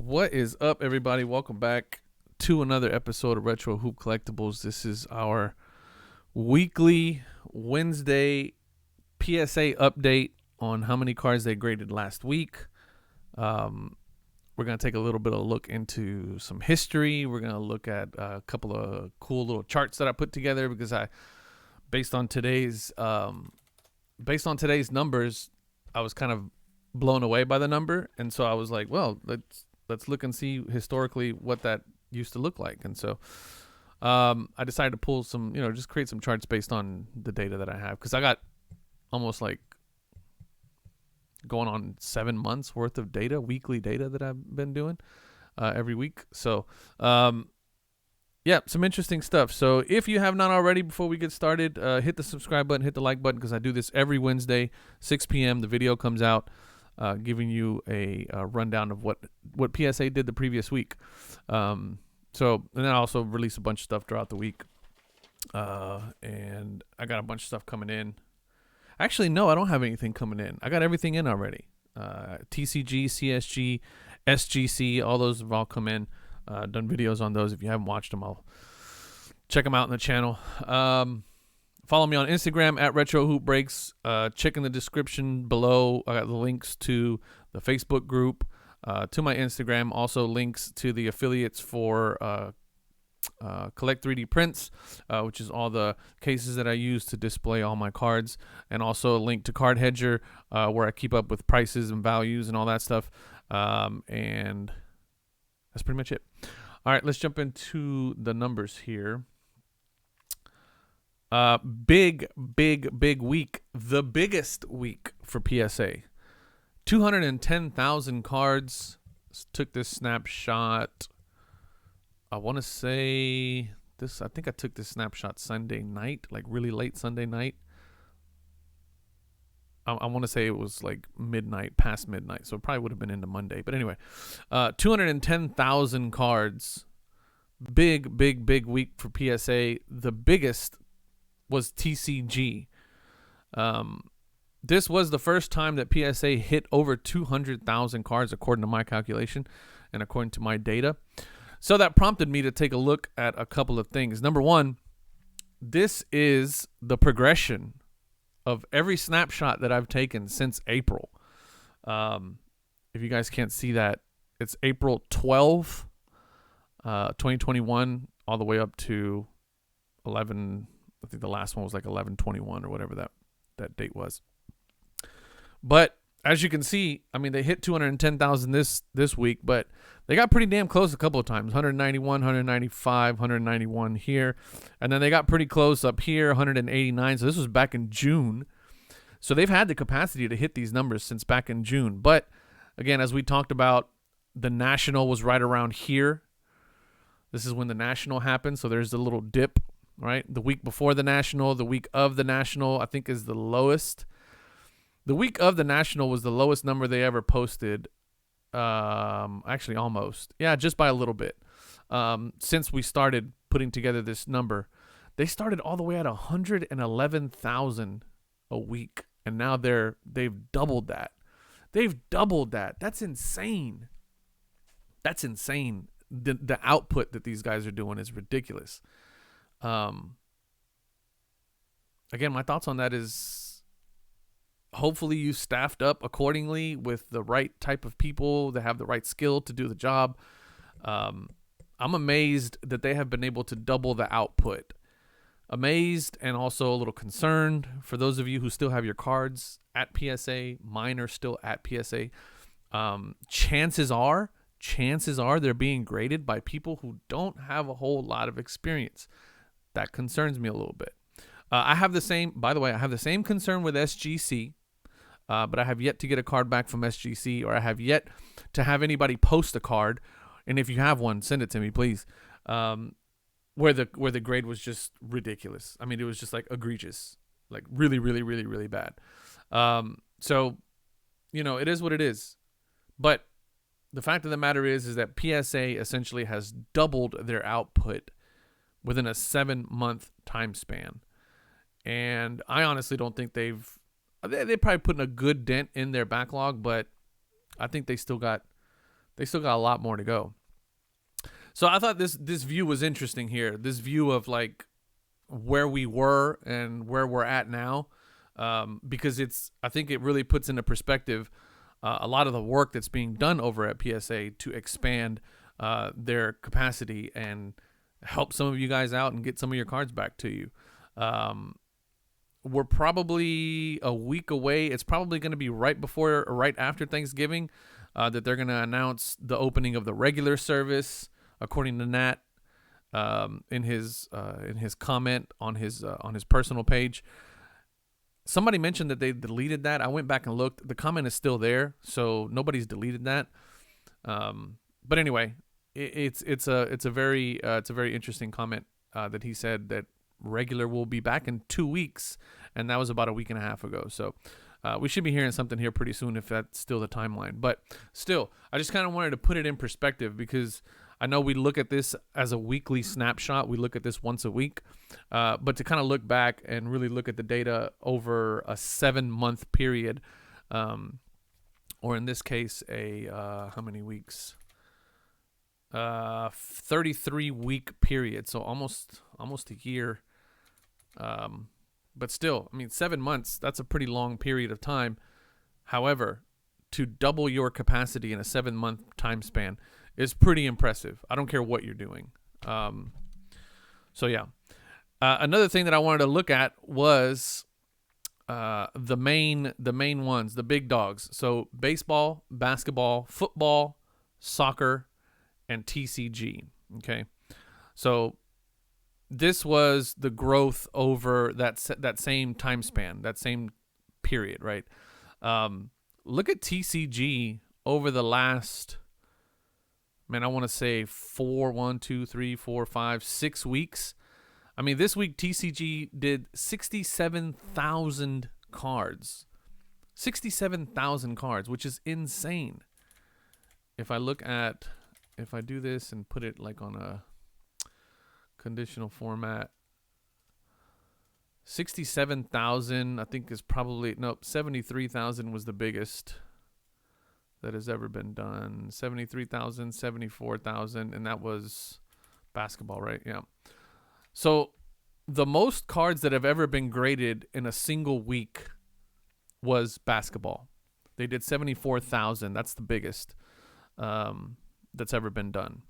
What is up, everybody? Welcome back to another episode of Retro Hoop Collectibles. This is our weekly Wednesday PSA update on how many cards they graded last week. We're going to take a little bit of a look into some history. We're going to look at a couple of cool little charts that I put together because based on today's numbers, I was kind of blown away by the number, and so I was like, well, let's look and see historically what that used to look like. And so I decided to pull some, just create some charts based on the data that I have, because I got almost like going on 7 months worth of data, weekly data that I've been doing every week. So yeah, some interesting stuff. So if you have not already, before we get started, hit the subscribe button, hit the like button, because I do this every Wednesday, 6 p.m. The video comes out giving you a rundown of what PSA did the previous week. And then I also release a bunch of stuff throughout the week. And I got a bunch of stuff coming in. Actually, no, I don't have anything coming in. I got everything in already. TCG, CSG, SGC, all those have all come in. Done videos on those. If you haven't watched them, I'll check them out in the channel. Follow me on Instagram at Retro Hoop Breaks. Check in the description below. I got the links to the Facebook group, to my Instagram. Also links to the affiliates for Collect 3D Prints, which is all the cases that I use to display all my cards, and also a link to Card Hedger, where I keep up with prices and values and all that stuff. And that's pretty much it. All right, let's jump into the numbers here. Big week. The biggest week for PSA. 210,000 cards. Took this snapshot. I want to say this. I think I took this snapshot Sunday night, like really late Sunday night. I want to say it was like midnight, past midnight. So it probably would have been into Monday. But anyway, 210,000 cards. Big week for PSA. The biggest was TCG. This was the first time that PSA hit over 200,000 cards, according to my calculation and according to my data. So that prompted me to take a look at a couple of things. Number one, this is the progression of every snapshot that I've taken since April. If you guys can't see that, it's April 12th, 2021, all the way up to 11. I think the last one was like 11/21 or whatever that date was. But as you can see, I mean, they hit 210,000 this week, but they got pretty damn close a couple of times. 191, 195, 191 here. And then they got pretty close up here, 189. So this was back in June. So they've had the capacity to hit these numbers since back in June. But again, as we talked about, the National was right around here. This is when the National happened. So there's a little dip, right? The week before the National, the week of the National, I think is the lowest. The week of the National was the lowest number they ever posted. Actually, almost. Yeah, just by a little bit. Since we started putting together this number, they started all the way at 111,000 a week, and now they've doubled that. They've doubled that. That's insane. That's insane. The output that these guys are doing is ridiculous. Again, my thoughts on that is, hopefully you staffed up accordingly with the right type of people that have the right skill to do the job. I'm amazed that they have been able to double the output. Amazed and also a little concerned for those of you who still have your cards at PSA. Mine are still at PSA. Chances are they're being graded by people who don't have a whole lot of experience. That concerns me a little bit. I have the same concern with SGC. But I have yet to get a card back from SGC, or I have yet to have anybody post a card. And if you have one, send it to me, please. Where the grade was just ridiculous. I mean, it was just like egregious, like really bad. So, it is what it is. But the fact of the matter is that PSA essentially has doubled their output within a 7-month time span. And I honestly don't think they probably put in a good dent in their backlog, but I think they still got They still got a lot more to go. So I thought this view was interesting here. This view of like where we were and where we're at now, because I think it really puts into perspective a lot of the work that's being done over at PSA to expand their capacity and help some of you guys out and get some of your cards back to you. We're probably a week away. It's probably going to be right before or right after Thanksgiving that they're going to announce the opening of the regular service, according to Nat in his comment on his personal page. Somebody mentioned that they deleted that. I went back and looked. The comment is still there, so nobody's deleted that. But anyway, it's a very interesting comment that he said that regular will be back in 2 weeks, and that was about a week and a half ago. So we should be hearing something here pretty soon if that's still the timeline. But still, I just kind of wanted to put it in perspective because I know we look at this as a weekly snapshot. We look at this once a week. But to kind of look back and really look at the data over a 7-month period, or in this case, how many weeks? 33-week period. So almost a year. But still, I mean, 7 months, that's a pretty long period of time. However, to double your capacity in a 7-month time span is pretty impressive. I don't care what you're doing. So yeah. Another thing that I wanted to look at was the main ones, the big dogs. So baseball, basketball, football, soccer, and TCG. Okay. So this was the growth over that same time span, that same period, right? Look at TCG over the last, I want to say 6 weeks. I mean, this week TCG did 67,000 cards. 67,000 cards, which is insane. If I do this and put it like on a conditional format, 67,000 I think is probably, 73,000 was the biggest that has ever been done. 73,000, 74,000, and that was basketball, right? Yeah. So the most cards that have ever been graded in a single week was basketball. They did 74,000. That's the biggest that's ever been done.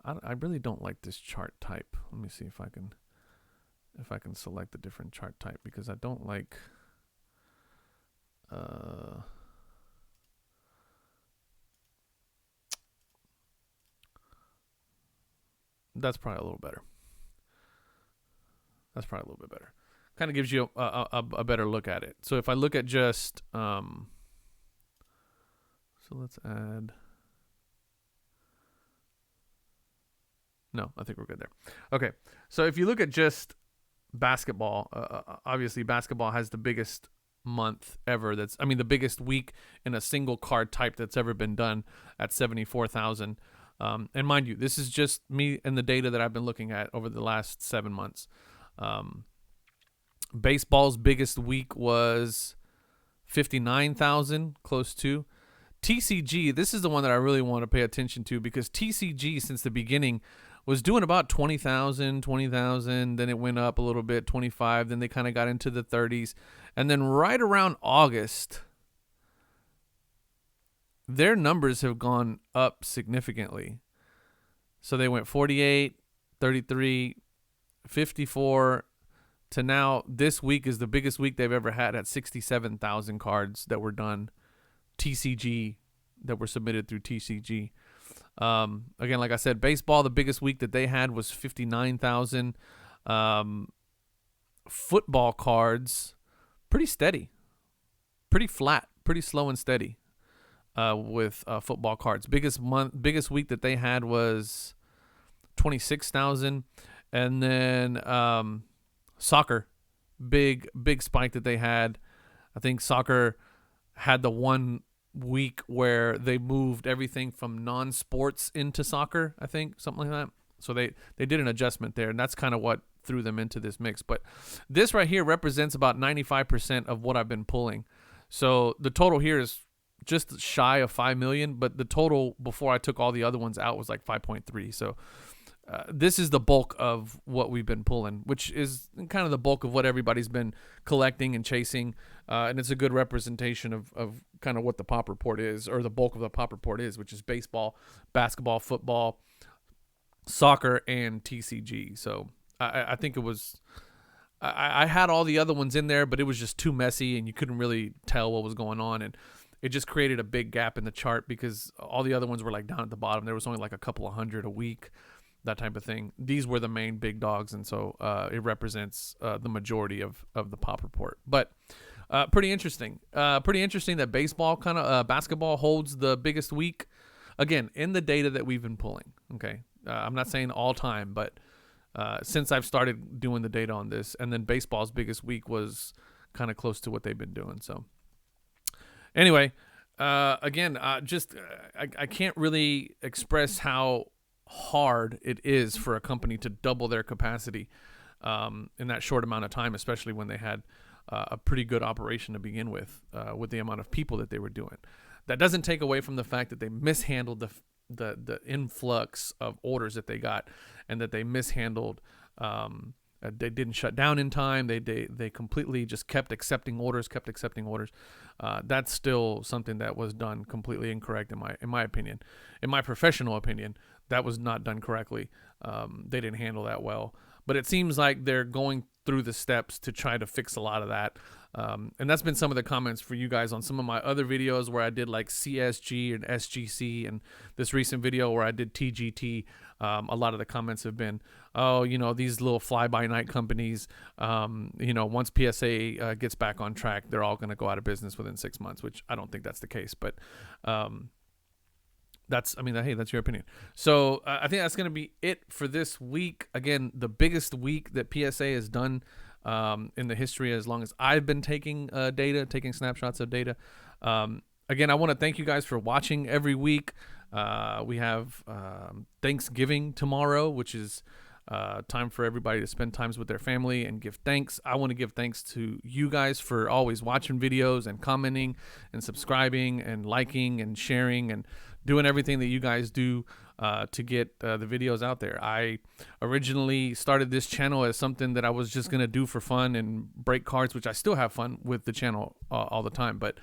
I really don't like this chart type. Let me see if I can select a different chart type, because I don't like that's probably a little better. That's probably a little bit better. Kind of gives you a better look at it. So if I look at just, so let's add, no, I think we're good there. Okay. So if you look at just basketball, obviously basketball has the biggest month ever. The biggest week in a single card type that's ever been done at 74,000. And mind you, this is just me and the data that I've been looking at over the last 7 months. Baseball's biggest week was 59,000, close to. TCG, this is the one that I really want to pay attention to, because TCG since the beginning was doing about 20,000, then it went up a little bit, 25, then they kind of got into the 30s. And then right around August, their numbers have gone up significantly. So they went 48, 33, 54 to now this week is the biggest week they've ever had at 67,000 cards that were done TCG, that were submitted through TCG. Again, like I said, baseball, the biggest week that they had was 59,000. Football cards, pretty steady, pretty flat, pretty slow and steady. With football cards, biggest week that they had was 26,000, and then soccer, big spike that they had. I think soccer had the 1 week where they moved everything from non-sports into soccer, I think, something like that. So they did an adjustment there, and that's kind of what threw them into this mix. But this right here represents about 95% of what I've been pulling. So the total here is just shy of 5 million, but the total before I took all the other ones out was like 5.3. So this is the bulk of what we've been pulling, which is kind of the bulk of what everybody's been collecting and chasing. And it's a good representation of kind of what the pop report is, or the bulk of the pop report is, which is baseball, basketball, football, soccer, and TCG. So I think it was, I had all the other ones in there, but it was just too messy and you couldn't really tell what was going on. And it just created a big gap in the chart because all the other ones were like down at the bottom. There was only like a couple of hundred a week, that type of thing. These were the main big dogs, and so it represents the majority of the pop report. But pretty interesting. Pretty interesting that baseball basketball holds the biggest week. Again, in the data that we've been pulling. Okay, I'm not saying all time, but since I've started doing the data on this, and then baseball's biggest week was kind of close to what they've been doing. So anyway, again, I can't really express how hard it is for a company to double their capacity in that short amount of time, especially when they had a pretty good operation to begin with the amount of people that they were doing. That doesn't take away from the fact that they mishandled the influx of orders that they got, and that they mishandled. They didn't shut down in time. They completely just kept accepting orders. That's still something that was done completely incorrect in my opinion, in my professional opinion. That was not done correctly. They didn't handle that well. But it seems like they're going through the steps to try to fix a lot of that. And that's been some of the comments for you guys on some of my other videos where I did like CSG and SGC, and this recent video where I did TGT. A lot of the comments have been, oh, these little fly-by-night companies, once PSA gets back on track, they're all going to go out of business within 6 months, which I don't think that's the case. But hey, that's your opinion. So I think that's going to be it for this week. Again, the biggest week that PSA has done in the history as long as I've been taking taking snapshots of data. Again, I want to thank you guys for watching every week. We have Thanksgiving tomorrow, which is time for everybody to spend times with their family and give thanks. I want to give thanks to you guys for always watching videos and commenting and subscribing and liking and sharing and doing everything that you guys do to get the videos out there. I originally started this channel as something that I was just going to do for fun and break cards, which I still have fun with the channel all the time, but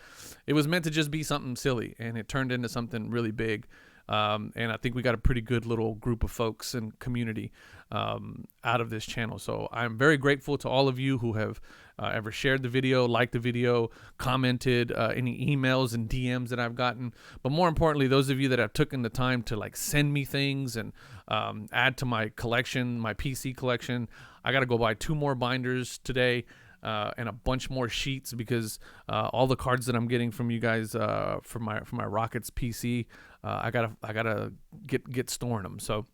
it was meant to just be something silly, and it turned into something really big. And I think we got a pretty good little group of folks and community out of this channel. So I'm very grateful to all of you who have ever shared the video, liked the video, commented, any emails and DMs that I've gotten. But more importantly, those of you that have taken the time to like send me things and add to my collection, my PC collection. I got to go buy 2 more binders today. And a bunch more sheets because all the cards that I'm getting from you guys for my Rockets PC, I gotta get storing them. So,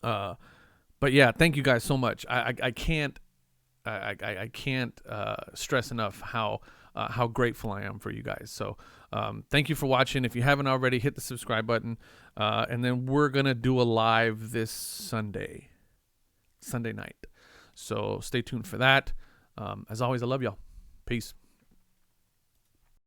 but yeah, thank you guys so much. I can't stress enough how grateful I am for you guys. So, thank you for watching. If you haven't already, hit the subscribe button, and then we're gonna do a live this Sunday night. So stay tuned for that. As always, I love y'all. Peace.